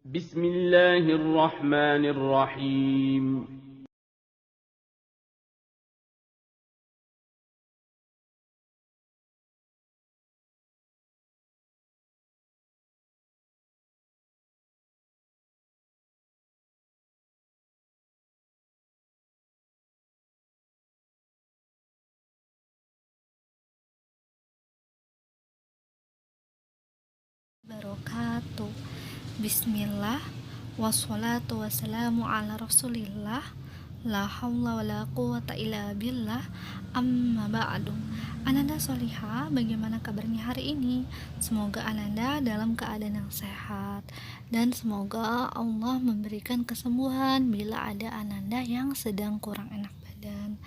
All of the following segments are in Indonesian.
بسم الله الرحمن الرحيم. Barakatuh. Bismillah wassalatu wassalamu ala rasulillah, la haula wala quwata illa billah, amma ba'du. Ananda Soliha, bagaimana kabarnya hari ini? Semoga Ananda dalam keadaan yang sehat, dan semoga Allah memberikan kesembuhan bila ada Ananda yang sedang kurang enak badan.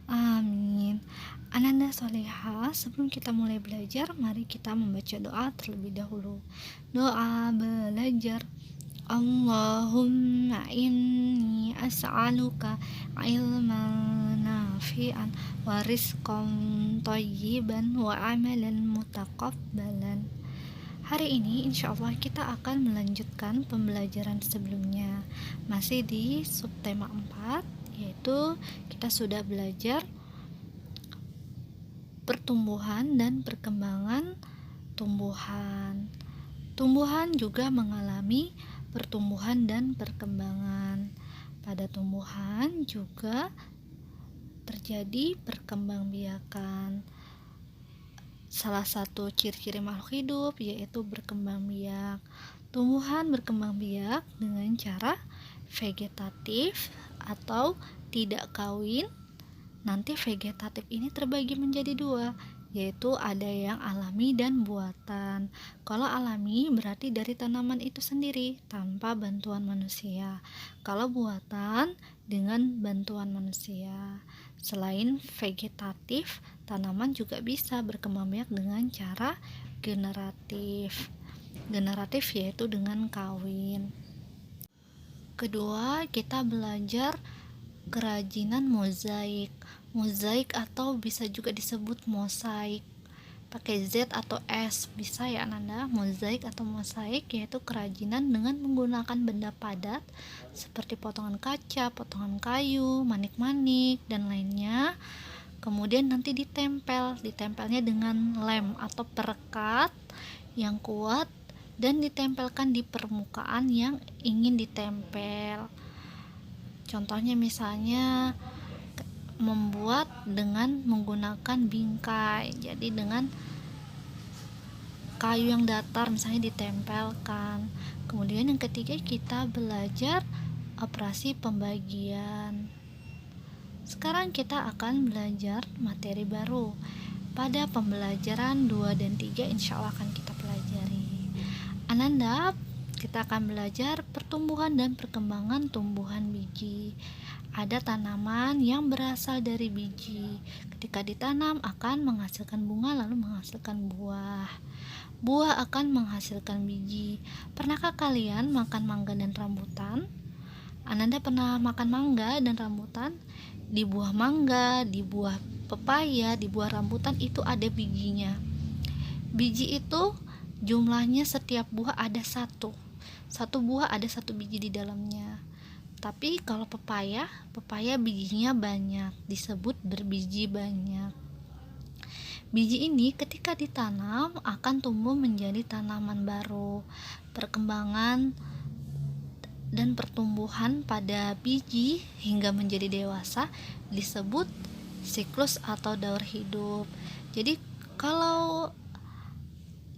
Amin. Ananda Soleha, sebelum kita mulai belajar, mari kita membaca doa terlebih dahulu. Doa belajar. Allahumma inni as'aluka ilman nafi'an wa rizqan thayyiban wa amalan mutaqabbalan. Hari ini insya Allah kita akan melanjutkan pembelajaran sebelumnya, masih di subtema 4, yaitu kita sudah belajar pertumbuhan dan perkembangan tumbuhan. Tumbuhan juga mengalami pertumbuhan dan perkembangan. Pada tumbuhan juga terjadi perkembangbiakan. Salah satu ciri-ciri makhluk hidup yaitu berkembang biak. Tumbuhan berkembang biak dengan cara vegetatif atau tidak kawin. Nanti vegetatif ini terbagi menjadi dua, yaitu ada yang alami dan buatan. Kalau alami berarti dari tanaman itu sendiri tanpa bantuan manusia. Kalau buatan dengan bantuan manusia. Selain vegetatif, tanaman juga bisa berkembang biak dengan cara generatif. Generatif yaitu dengan kawin. Kedua, kita belajar kerajinan mozaik. Mozaik atau bisa juga disebut mosaik, pakai Z atau S bisa ya Ananda. Mozaik atau mosaik yaitu kerajinan dengan menggunakan benda padat seperti potongan kaca, potongan kayu, manik-manik dan lainnya. Kemudian nanti ditempelnya dengan lem atau perekat yang kuat dan ditempelkan di permukaan yang ingin ditempel. Contohnya misalnya membuat dengan menggunakan bingkai, jadi dengan kayu yang datar misalnya ditempelkan. Kemudian yang ketiga kita belajar operasi pembagian. Sekarang kita akan belajar materi baru. Pada pembelajaran 2 dan 3 insya Allah akan kita pelajari. Ananda, kita akan belajar pertumbuhan dan perkembangan tumbuhan biji. Ada tanaman yang berasal dari biji. Ketika ditanam akan menghasilkan bunga lalu menghasilkan buah. Buah akan menghasilkan biji. Pernahkah kalian makan mangga dan rambutan? Ananda pernah makan mangga dan rambutan? Di buah mangga, di buah pepaya, di buah rambutan itu ada bijinya. Biji itu jumlahnya setiap buah ada satu buah ada satu biji di dalamnya. Tapi kalau pepaya bijinya banyak, disebut berbiji banyak. Biji ini ketika ditanam akan tumbuh menjadi tanaman baru. Perkembangan dan pertumbuhan pada biji hingga menjadi dewasa disebut siklus atau daur hidup. Jadi kalau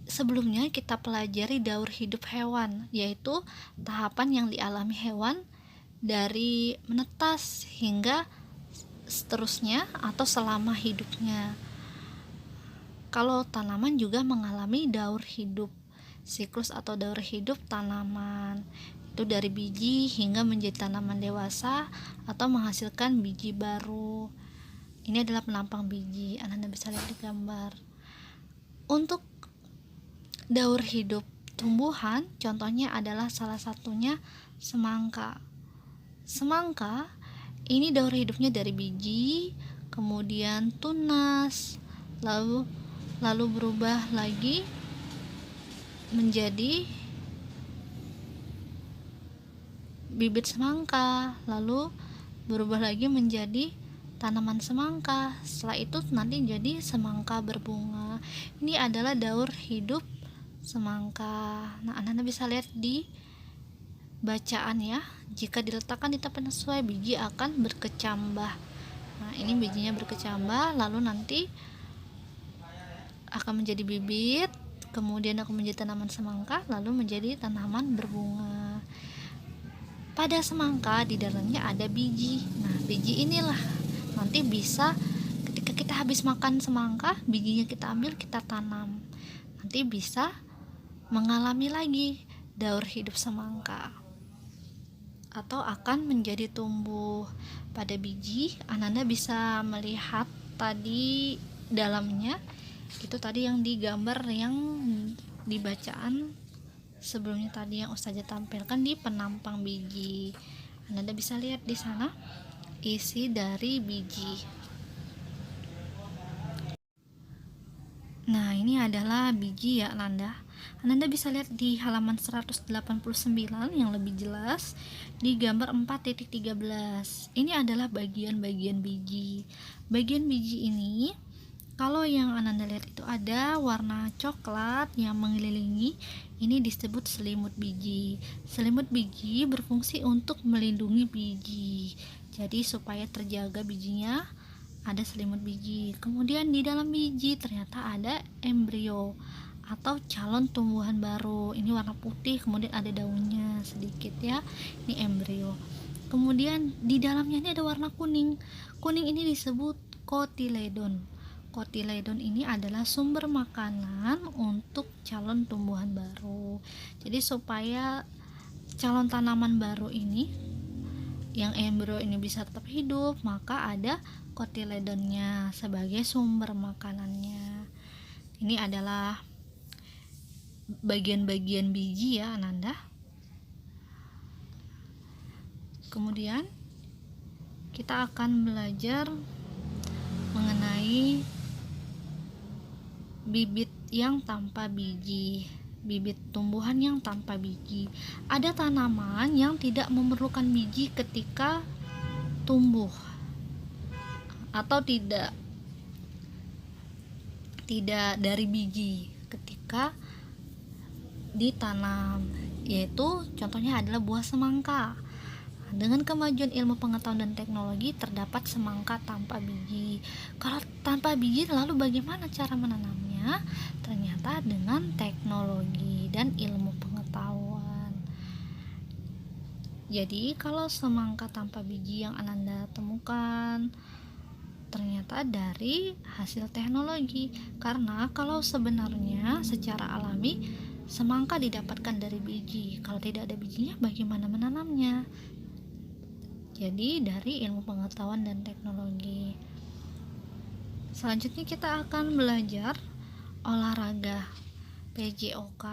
sebelumnya kita pelajari daur hidup hewan, yaitu tahapan yang dialami hewan dari menetas hingga seterusnya atau selama hidupnya. Kalau tanaman juga mengalami daur hidup, siklus atau daur hidup tanaman, itu dari biji hingga menjadi tanaman dewasa atau menghasilkan biji baru. Ini adalah penampang biji, Anda bisa lihat di gambar. Untuk daur hidup tumbuhan, contohnya adalah salah satunya semangka. Semangka ini daur hidupnya dari biji, kemudian tunas, lalu berubah lagi menjadi bibit semangka, lalu berubah lagi menjadi tanaman semangka. Setelah itu nanti jadi semangka berbunga. Ini adalah daur hidup semangka. Nah, Anda bisa lihat di bacaan ya. Jika diletakkan di tempat yang sesuai, biji akan berkecambah. Nah, ini bijinya berkecambah, lalu nanti akan menjadi bibit, kemudian akan menjadi tanaman semangka, lalu menjadi tanaman berbunga. Pada semangka di dalamnya ada biji. Nah, biji inilah nanti bisa ketika kita habis makan semangka, bijinya kita ambil, kita tanam. Nanti bisa mengalami lagi daur hidup semangka atau akan menjadi tumbuh. Pada biji, Ananda bisa melihat tadi dalamnya itu tadi yang digambar yang dibacaan sebelumnya tadi yang Ustazah tampilkan di penampang biji. Anda bisa lihat di sana isi dari biji. Nah, ini adalah biji ya Ananda. Ananda bisa lihat di halaman 189 yang lebih jelas di gambar 4.13. Ini adalah bagian-bagian biji. Bagian biji ini kalau yang Ananda lihat itu ada warna coklat yang mengelilingi, ini disebut selimut biji. Selimut biji berfungsi untuk melindungi biji. Jadi supaya terjaga bijinya, ada selimut biji. Kemudian di dalam biji ternyata ada embrio atau calon tumbuhan baru. Ini warna putih, kemudian ada daunnya sedikit ya. Ini embrio. Kemudian di dalamnya ini ada warna kuning. Kuning ini disebut kotiledon. Kotiledon ini adalah sumber makanan untuk calon tumbuhan baru. Jadi supaya calon tanaman baru ini yang embrio ini bisa tetap hidup, maka ada kotiledonnya sebagai sumber makanannya. Ini adalah bagian-bagian biji ya Ananda. Kemudian kita akan belajar mengenai bibit yang tanpa biji, bibit tumbuhan yang tanpa biji. Ada tanaman yang tidak memerlukan biji ketika tumbuh atau tidak dari biji ketika ditanam, yaitu contohnya adalah buah semangka. Dengan kemajuan ilmu pengetahuan dan teknologi terdapat semangka tanpa biji. Kalau tanpa biji lalu bagaimana cara menanamnya? Ternyata dengan teknologi dan ilmu pengetahuan. Jadi kalau semangka tanpa biji yang Ananda temukan ternyata dari hasil teknologi. Karena kalau sebenarnya secara alami semangka didapatkan dari biji. Kalau tidak ada bijinya bagaimana menanamnya? Jadi dari ilmu pengetahuan dan teknologi. Selanjutnya kita akan belajar olahraga PJOK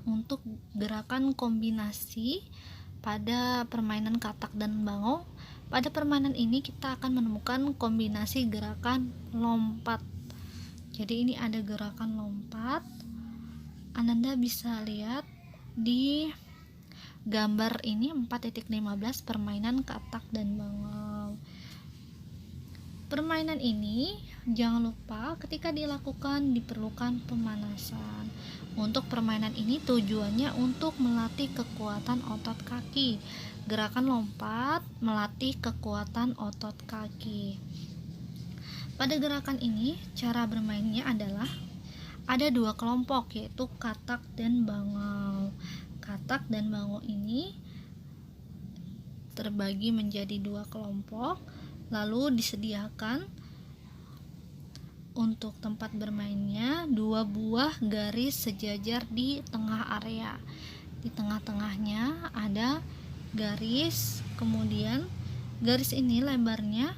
untuk gerakan kombinasi pada permainan katak dan bangau. Pada permainan ini kita akan menemukan kombinasi gerakan lompat. Jadi ini ada gerakan lompat. Ananda bisa lihat di gambar ini 4.15 permainan katak dan bangau. Permainan ini jangan lupa ketika dilakukan diperlukan pemanasan. Untuk permainan ini tujuannya untuk melatih kekuatan otot kaki. Gerakan lompat melatih kekuatan otot kaki. Pada gerakan ini cara bermainnya adalah ada dua kelompok, yaitu katak dan bangau. Katak dan bangau ini terbagi menjadi dua kelompok, lalu disediakan untuk tempat bermainnya dua buah garis sejajar di tengah area. Di tengah-tengahnya ada garis, kemudian garis ini lebarnya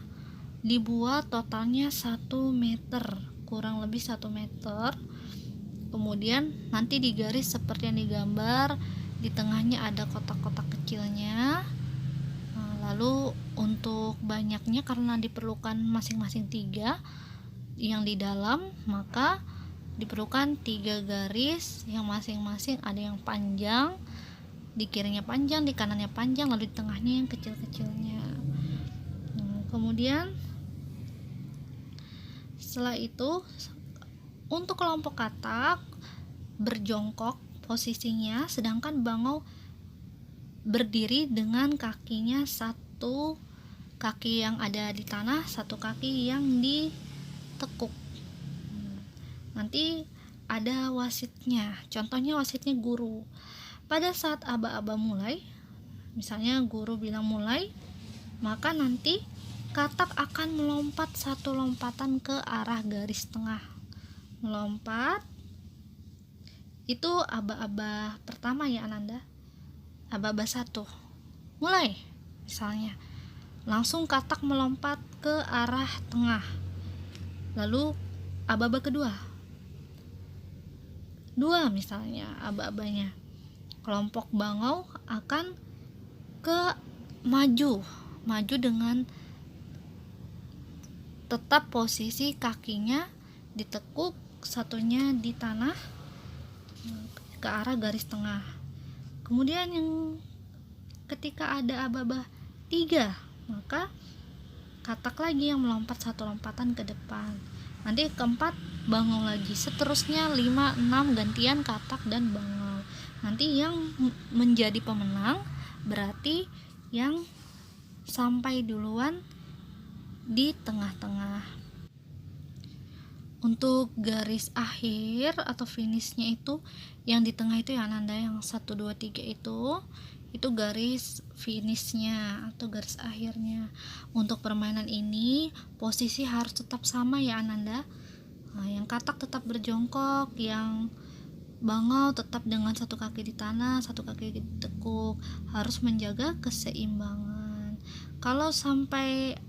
dibuat totalnya 1 meter, kurang lebih 1 meter. Kemudian nanti di garis seperti yang digambar, di tengahnya ada kotak-kotak kecilnya. Lalu untuk banyaknya karena diperlukan masing-masing 3 yang di dalam, maka diperlukan 3 garis yang masing-masing ada yang panjang, di kirinya panjang, di kanannya panjang, lalu di tengahnya yang kecil-kecilnya. Kemudian setelah itu untuk kelompok katak berjongkok posisinya, sedangkan bangau berdiri dengan kakinya satu kaki yang ada di tanah, satu kaki yang ditekuk. Nanti ada wasitnya, contohnya wasitnya guru. Pada saat aba-aba mulai, misalnya guru bilang mulai, maka nanti katak akan melompat satu lompatan ke arah garis tengah. Melompat itu aba-aba pertama ya Ananda, aba-aba 1 mulai, misalnya langsung katak melompat ke arah tengah. Lalu aba-aba kedua 2 misalnya aba-abanya, kelompok bangau akan ke maju dengan tetap posisi kakinya ditekuk, satunya di tanah ke arah garis tengah. Kemudian yang ketika ada aba-aba 3, maka katak lagi yang melompat satu lompatan ke depan. Nanti keempat bangau lagi, seterusnya 5, 6 gantian katak dan bangau. Nanti yang menjadi pemenang berarti yang sampai duluan di tengah-tengah. Untuk garis akhir atau finishnya itu yang di tengah itu ya Ananda, yang 1, 2, 3 itu garis finishnya atau garis akhirnya. Untuk permainan ini posisi harus tetap sama ya Ananda. Yang katak tetap berjongkok, yang bangau tetap dengan satu kaki di tanah, satu kaki ditekuk, harus menjaga keseimbangan. Kalau sampai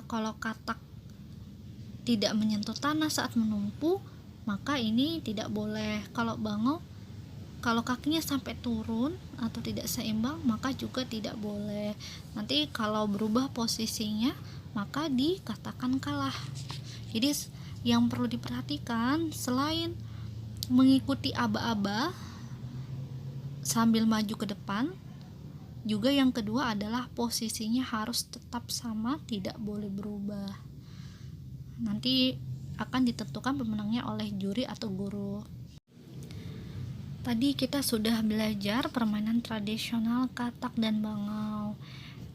kalau katak tidak menyentuh tanah saat menumpu, maka ini tidak boleh. Kalau bangau, kalau kakinya sampai turun atau tidak seimbang, maka juga tidak boleh. Nanti kalau berubah posisinya, maka dikatakan kalah. Jadi yang perlu diperhatikan, selain mengikuti aba-aba sambil maju ke depan, juga yang kedua adalah posisinya harus tetap sama, tidak boleh berubah. Nanti akan ditentukan pemenangnya oleh juri atau guru. Tadi kita sudah belajar permainan tradisional katak dan bangau.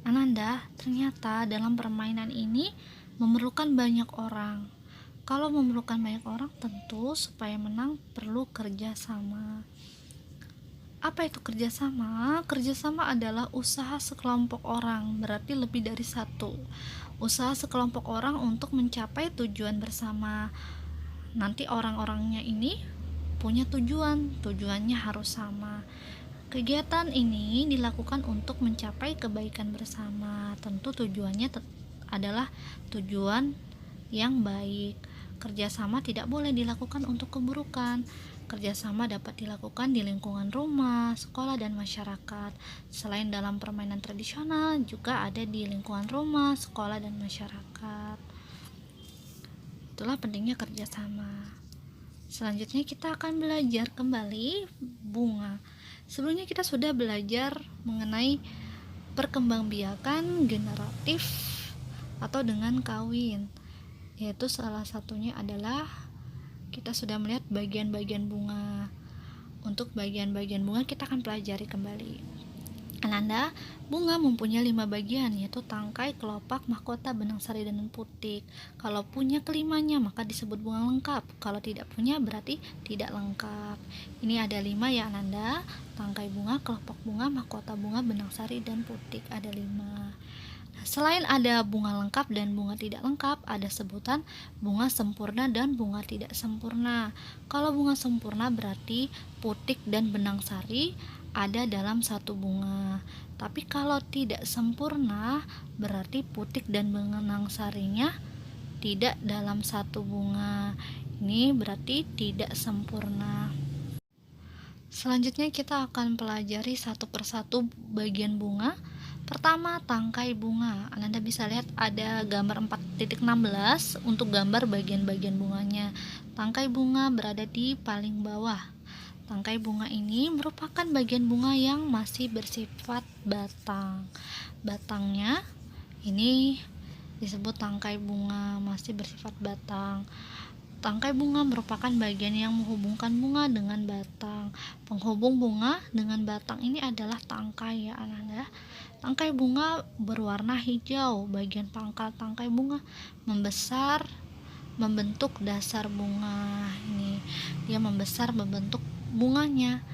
Ananda, ternyata dalam permainan ini memerlukan banyak orang. Kalau memerlukan banyak orang, tentu supaya menang perlu kerjasama. Apa itu kerjasama? Kerjasama adalah usaha sekelompok orang, berarti lebih dari satu. Usaha sekelompok orang untuk mencapai tujuan bersama. Nanti orang-orangnya ini punya tujuannya harus sama. Kegiatan ini dilakukan untuk mencapai kebaikan bersama. Tentu tujuannya adalah tujuan yang baik. Kerjasama tidak boleh dilakukan untuk keburukan. Kerjasama dapat dilakukan di lingkungan rumah, sekolah, dan masyarakat. Selain dalam permainan tradisional, juga ada di lingkungan rumah, sekolah, dan masyarakat. Itulah pentingnya kerjasama. Selanjutnya kita akan belajar kembali bunga. Sebelumnya kita sudah belajar mengenai perkembangbiakan generatif atau dengan kawin, yaitu salah satunya adalah kita sudah melihat bagian-bagian bunga. Untuk bagian-bagian bunga kita akan pelajari kembali. Ananda, bunga mempunyai 5 bagian, yaitu tangkai, kelopak, mahkota, benang sari, dan putik. Kalau punya kelimanya maka disebut bunga lengkap. Kalau tidak punya berarti tidak lengkap. Ini ada 5 ya Ananda: tangkai bunga, kelopak bunga, mahkota bunga, benang sari, dan putik. Ada 5. Selain ada bunga lengkap dan bunga tidak lengkap, ada sebutan bunga sempurna dan bunga tidak sempurna. Kalau bunga sempurna berarti putik dan benang sari ada dalam satu bunga. Tapi kalau tidak sempurna berarti putik dan benang sarinya tidak dalam satu bunga. Ini berarti tidak sempurna. Selanjutnya kita akan pelajari satu persatu bagian bunga. Pertama, tangkai bunga. Anda bisa lihat ada gambar 4.16 untuk gambar bagian-bagian bunganya. Tangkai bunga berada di paling bawah. Tangkai bunga ini merupakan bagian bunga yang masih bersifat batang. Batangnya ini disebut tangkai bunga masih bersifat batang. Tangkai bunga merupakan bagian yang menghubungkan bunga dengan batang. Penghubung bunga dengan batang ini adalah tangkai ya anak-anak. Tangkai bunga berwarna hijau. Bagian pangkal tangkai bunga membesar membentuk dasar bunga. Ini dia membesar membentuk bunganya.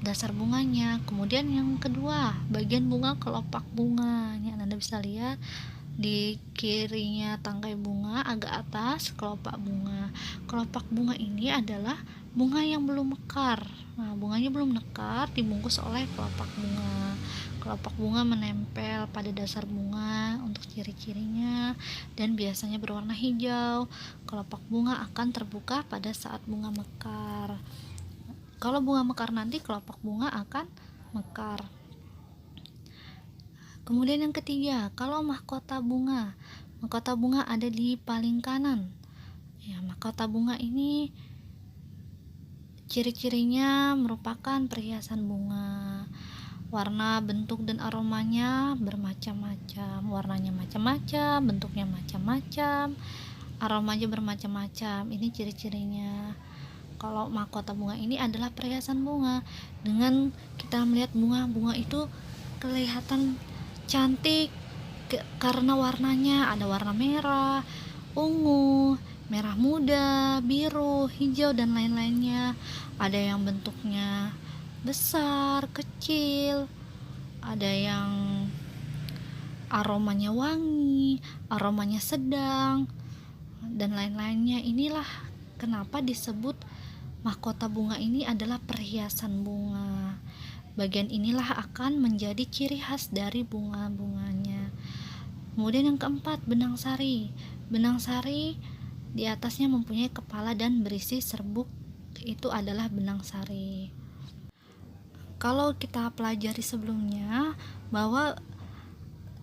Dasar bunganya. Kemudian yang kedua, bagian bunga kelopak bunga. Ini Anda bisa lihat di kirinya tangkai bunga agak atas kelopak bunga. Kelopak bunga ini adalah bunga yang belum mekar. Bunganya belum mekar, dibungkus oleh kelopak bunga. Kelopak bunga menempel pada dasar bunga untuk ciri-cirinya dan biasanya berwarna hijau. Kelopak bunga akan terbuka pada saat bunga mekar. Kalau bunga mekar nanti kelopak bunga akan mekar. Kemudian yang ketiga, kalau mahkota bunga ada di paling kanan. Ya, mahkota bunga ini ciri-cirinya merupakan perhiasan bunga. Warna, bentuk, dan aromanya bermacam-macam. Warnanya macam-macam, bentuknya macam-macam, aromanya bermacam-macam. Ini ciri-cirinya. Kalau mahkota bunga ini adalah perhiasan bunga. Dengan kita melihat bunga itu kelihatan cantik karena warnanya ada warna merah, ungu, merah muda, biru, hijau, dan lain-lainnya. Ada yang bentuknya besar, kecil, ada yang aromanya wangi, aromanya sedang, dan lain-lainnya. Inilah kenapa disebut mahkota bunga ini adalah perhiasan bunga. Bagian inilah akan menjadi ciri khas dari bunga-bunganya. Kemudian yang keempat, benang sari. Benang sari di atasnya mempunyai kepala dan berisi serbuk, itu adalah benang sari. Kalau kita pelajari sebelumnya bahwa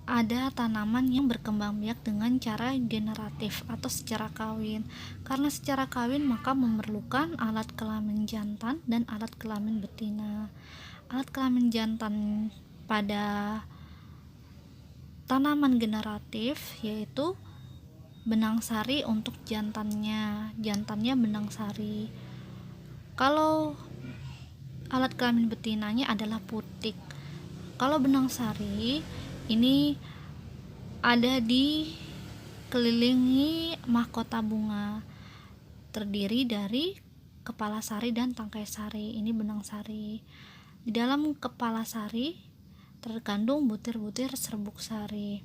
ada tanaman yang berkembang biak dengan cara generatif atau secara kawin. Karena secara kawin maka memerlukan alat kelamin jantan dan alat kelamin betina. Alat kelamin jantan pada tanaman generatif yaitu benang sari untuk jantannya benang sari. Kalau alat kelamin betinanya adalah putik. Kalau benang sari ini ada di kelilingi mahkota bunga, terdiri dari kepala sari dan tangkai sari. Ini benang sari. Di dalam kepala sari terkandung butir-butir serbuk sari.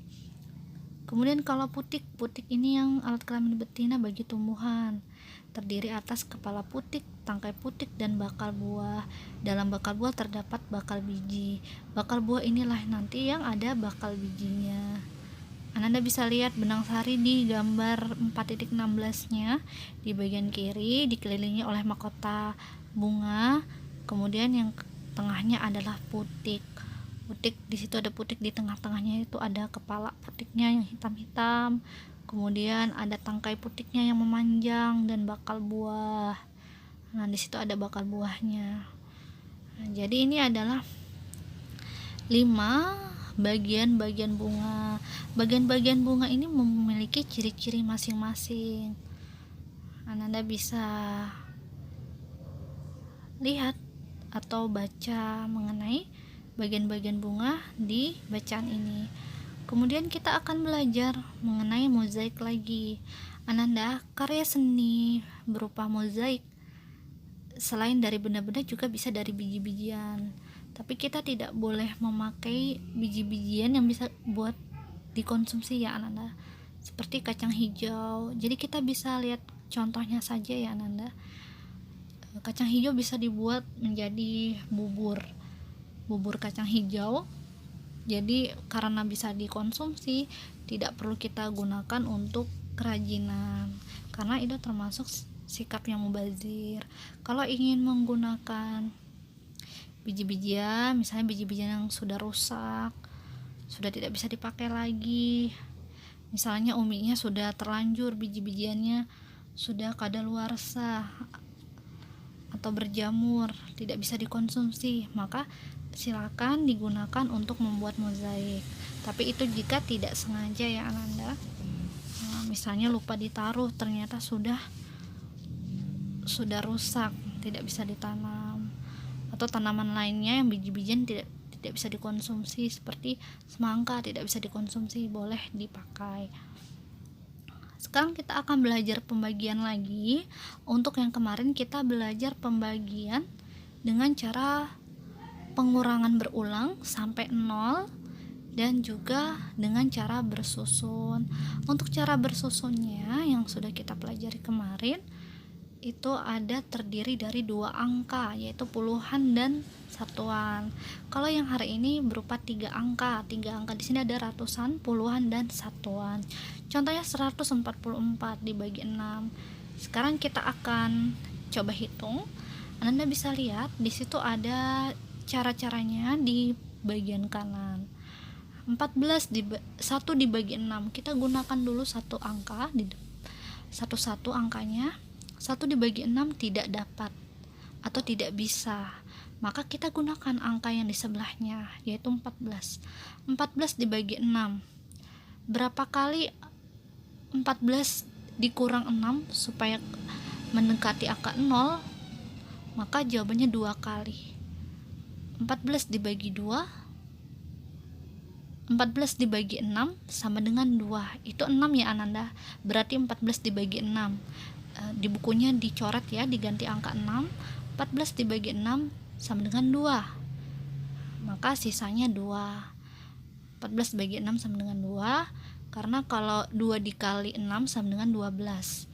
Kemudian kalau putik ini yang alat kelamin betina bagi tumbuhan, terdiri atas kepala putik, tangkai putik, dan bakal buah. Dalam bakal buah terdapat bakal biji. Bakal buah inilah nanti yang ada bakal bijinya. Anda bisa lihat benang sari di gambar 4.16-nya. Di bagian kiri dikelilingi oleh mahkota bunga. Kemudian yang tengahnya adalah putik. Di situ ada putik, di tengah-tengahnya itu ada kepala putiknya yang hitam-hitam. Kemudian ada tangkai putiknya yang memanjang dan bakal buah. Nah, di situ ada bakal buahnya. Nah, jadi ini adalah 5 bagian-bagian bunga. Bagian-bagian bunga ini memiliki ciri-ciri masing-masing. Anda bisa lihat atau baca mengenai bagian-bagian bunga di bacaan ini. Kemudian kita akan belajar mengenai mozaik lagi. Ananda, karya seni berupa mozaik selain dari benda-benda juga bisa dari biji-bijian. Tapi kita tidak boleh memakai biji-bijian yang bisa buat dikonsumsi ya Ananda. Seperti kacang hijau. Jadi kita bisa lihat contohnya saja ya Ananda. Kacang hijau bisa dibuat menjadi bubur kacang hijau. Jadi karena bisa dikonsumsi, tidak perlu kita gunakan untuk kerajinan, karena itu termasuk sikap yang mubazir. Kalau ingin menggunakan biji-bijian, misalnya biji-bijian yang sudah rusak, sudah tidak bisa dipakai lagi, misalnya uminya sudah terlanjur, biji-bijiannya sudah kadaluarsa, atau berjamur, tidak bisa dikonsumsi, maka silakan digunakan untuk membuat mozaik. Tapi itu jika tidak sengaja ya Ananda. Nah, misalnya lupa ditaruh, ternyata sudah rusak, tidak bisa ditanam, atau tanaman lainnya yang biji-bijian tidak bisa dikonsumsi seperti semangka tidak bisa dikonsumsi, boleh dipakai. Sekarang kita akan belajar pembagian lagi. Untuk yang kemarin kita belajar pembagian dengan cara pengurangan berulang sampai 0 dan juga dengan cara bersusun. Untuk cara bersusunnya yang sudah kita pelajari kemarin itu ada terdiri dari 2 angka, yaitu puluhan dan satuan. Kalau yang hari ini berupa 3 angka. 3 angka di sini ada ratusan, puluhan dan satuan. Contohnya 144 dibagi 6. Sekarang kita akan coba hitung. Anda bisa lihat di situ ada cara-caranya di bagian kanan. 1 dibagi 6. Kita gunakan dulu satu angka di satu angkanya. 1 dibagi 6 tidak dapat atau tidak bisa, maka kita gunakan angka yang di sebelahnya, yaitu 14. 14 dibagi 6, berapa kali 14 dikurang 6 supaya mendekati angka 0? Maka jawabannya 2 kali. 14 dibagi 2, 14 dibagi 6 sama dengan 2. Itu 6 ya Ananda, berarti 14 dibagi 6. Di bukunya dicoret ya, diganti angka 6. 14 dibagi 6 sama dengan 2, maka sisanya 2. 14 dibagi 6 sama dengan 2, karena kalau 2 dikali 6 sama dengan 12.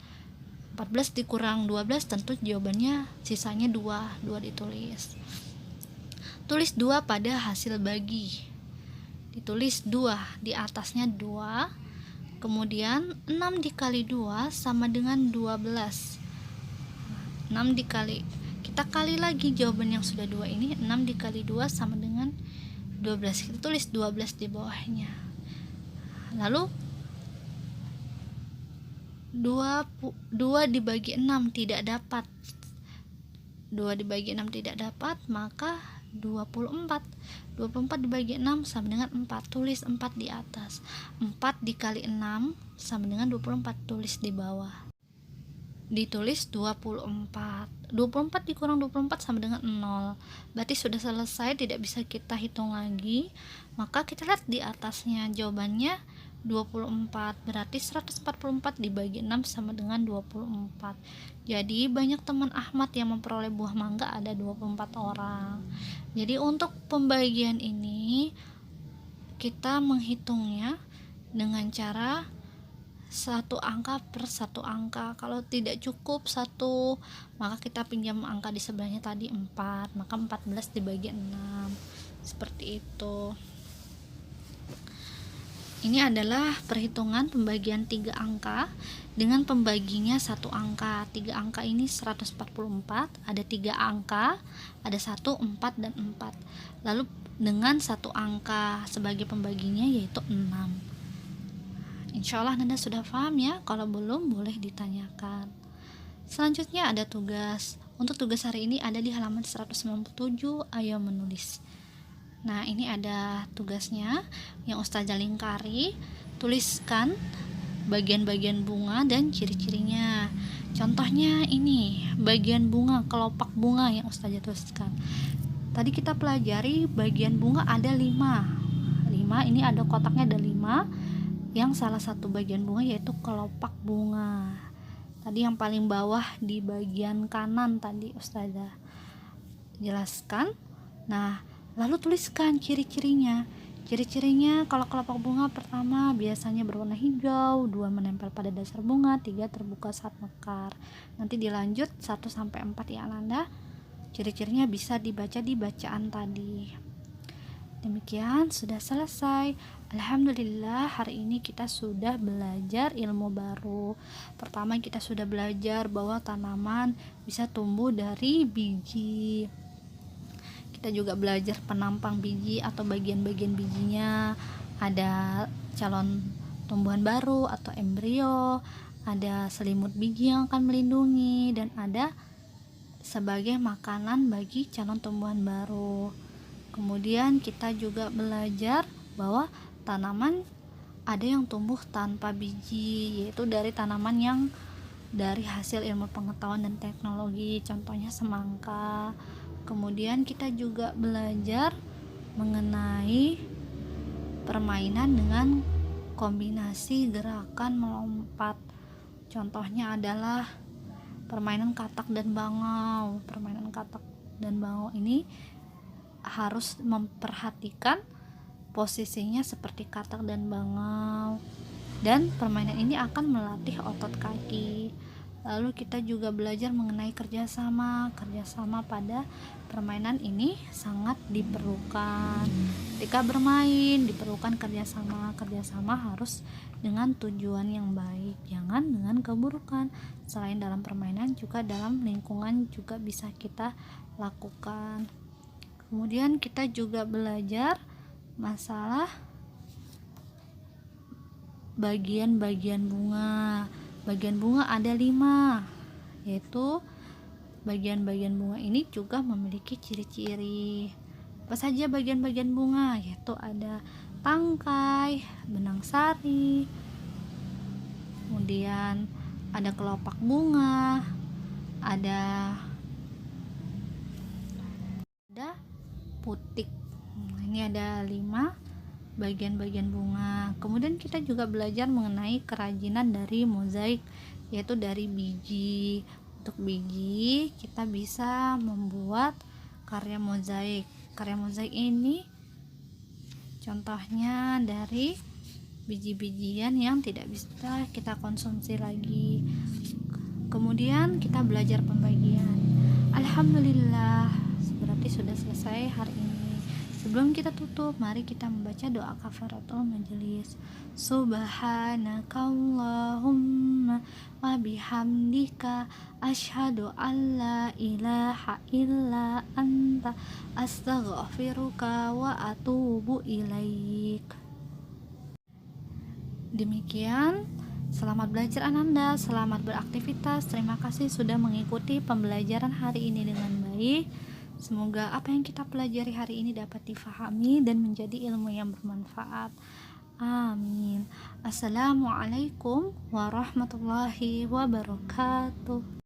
14 dikurang 12 tentu jawabannya sisanya 2. 2 ditulis. Tulis 2 pada hasil bagi. Ditulis 2, di atasnya 2. Kemudian 6 dikali 2 sama dengan 12. 6 dikali, kita kali lagi jawaban yang sudah 2 ini. 6 dikali 2 sama dengan 12. Kita tulis 12 di bawahnya. Lalu 2 dibagi 6 tidak dapat. 2 dibagi 6 tidak dapat, maka 24 dibagi 6 sama dengan 4. Tulis 4 di atas. 4 dikali 6 sama dengan 24. Tulis di bawah. Ditulis 24. 24 dikurang 24 sama dengan 0. Berarti sudah selesai, tidak bisa kita hitung lagi. Maka kita lihat di atasnya, jawabannya 24. Berarti 144 dibagi 6 sama dengan 24. Jadi banyak teman Ahmad yang memperoleh buah mangga, ada 24 orang. Jadi untuk pembagian ini kita menghitungnya dengan cara satu angka per satu angka. Kalau tidak cukup 1, maka kita pinjam angka di sebelahnya tadi 4, maka 14 dibagi 6. Seperti itu. Ini adalah perhitungan pembagian 3 angka dengan pembaginya 1 angka. 3 angka ini 144, ada 3 angka, ada 1, 4, dan 4. Lalu dengan 1 angka sebagai pembaginya yaitu 6. Insya Allah Anda sudah paham ya. Kalau belum boleh ditanyakan. Selanjutnya ada tugas. Untuk tugas hari ini ada di halaman 197. Ayo menulis. Nah, ini ada tugasnya yang Ustazah lingkari. Tuliskan bagian-bagian bunga dan ciri-cirinya. Contohnya ini, bagian bunga, kelopak bunga yang Ustazah tuliskan. Tadi kita pelajari bagian bunga ada 5. Ini ada kotaknya, ada 5. Yang salah satu bagian bunga yaitu kelopak bunga. Tadi yang paling bawah di bagian kanan tadi Ustazah jelaskan. Nah, lalu tuliskan ciri-cirinya. Ciri-cirinya kalau kelopak bunga pertama biasanya berwarna hijau, 2 menempel pada dasar bunga, 3 terbuka saat mekar. Nanti dilanjut 1 sampai 4 ya Ananda. Ciri-cirinya bisa dibaca di bacaan tadi. Demikian sudah selesai. Alhamdulillah hari ini kita sudah belajar ilmu baru. Pertama kita sudah belajar bahwa tanaman bisa tumbuh dari biji. Kita juga belajar penampang biji atau bagian-bagian bijinya. Ada calon tumbuhan baru atau embrio, ada selimut biji yang akan melindungi, dan ada sebagai makanan bagi calon tumbuhan baru. Kemudian kita juga belajar bahwa tanaman ada yang tumbuh tanpa biji, yaitu dari tanaman yang dari hasil ilmu pengetahuan dan teknologi, contohnya semangka. Kemudian kita juga belajar mengenai permainan dengan kombinasi gerakan melompat. Contohnya adalah permainan katak dan bangau. Permainan katak dan bangau ini harus memperhatikan posisinya seperti katak dan bangau, dan permainan ini akan melatih otot kaki. Lalu kita juga belajar mengenai kerjasama pada permainan ini sangat diperlukan. Ketika bermain diperlukan kerjasama harus dengan tujuan yang baik, jangan dengan keburukan. Selain dalam permainan, juga dalam lingkungan juga bisa kita lakukan. Kemudian kita juga belajar masalah bagian-bagian bunga. Bagian bunga ada 5, yaitu bagian-bagian bunga ini juga memiliki ciri-ciri. Apa saja bagian-bagian bunga? Yaitu ada tangkai, benang sari, kemudian ada kelopak bunga, ada putik. Ini ada 5 bagian-bagian bunga. Kemudian kita juga belajar mengenai kerajinan dari mozaik, yaitu dari biji. Untuk biji kita bisa membuat karya mozaik. Karya mozaik ini contohnya dari biji-bijian yang tidak bisa kita konsumsi lagi. Kemudian kita belajar pembagian. Alhamdulillah, berarti sudah selesai hari ini. Sebelum kita tutup, mari kita membaca doa kafaratul majelis. Subhanakallahumma wa bihamdika asyhadu an la ilaha illa anta astaghfiruka wa atubu ilaik. Demikian, selamat belajar Ananda, selamat beraktivitas. Terima kasih sudah mengikuti pembelajaran hari ini dengan baik. Semoga apa yang kita pelajari hari ini dapat difahami dan menjadi ilmu yang bermanfaat. Amin. Assalamualaikum warahmatullahi wabarakatuh.